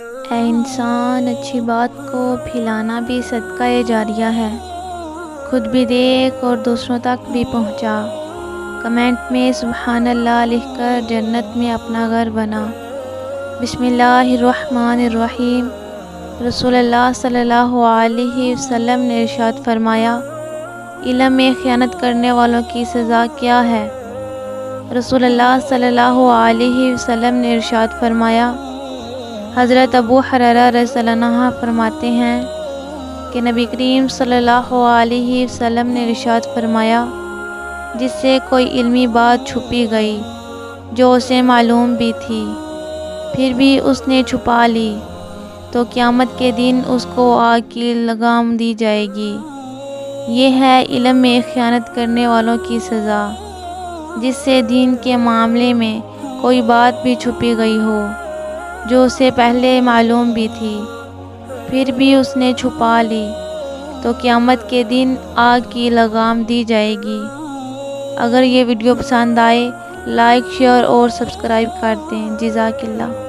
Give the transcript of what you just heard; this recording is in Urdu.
اے انسان، اچھی بات کو پھیلانا بھی صدقہ جاریہ ہے۔ خود بھی دیکھ اور دوسروں تک بھی پہنچا۔ کمنٹ میں سبحان اللہ لکھ کر جنت میں اپنا گھر بنا۔ بسم اللہ الرحمن الرحیم۔ رسول اللہ صلی اللہ علیہ وسلم نے ارشاد فرمایا، علم میں خیانت کرنے والوں کی سزا کیا ہے؟ رسول اللہ صلی اللہ علیہ وسلم نے ارشاد فرمایا، حضرت ابو ہریرہ رضی اللہ عنہ فرماتے ہیں کہ نبی کریم صلی اللہ علیہ وسلم نے ارشاد فرمایا، جس سے کوئی علمی بات چھپی گئی جو اسے معلوم بھی تھی، پھر بھی اس نے چھپا لی، تو قیامت کے دن اس کو آگ کی لگام دی جائے گی۔ یہ ہے علم میں خیانت کرنے والوں کی سزا، جس سے دین کے معاملے میں کوئی بات بھی چھپی گئی ہو جو اسے پہلے معلوم بھی تھی، پھر بھی اس نے چھپا لی، تو قیامت کے دن آگ کی لگام دی جائے گی۔ اگر یہ ویڈیو پسند آئے، لائک، شیئر اور سبسکرائب کر دیں۔ جزاک اللہ۔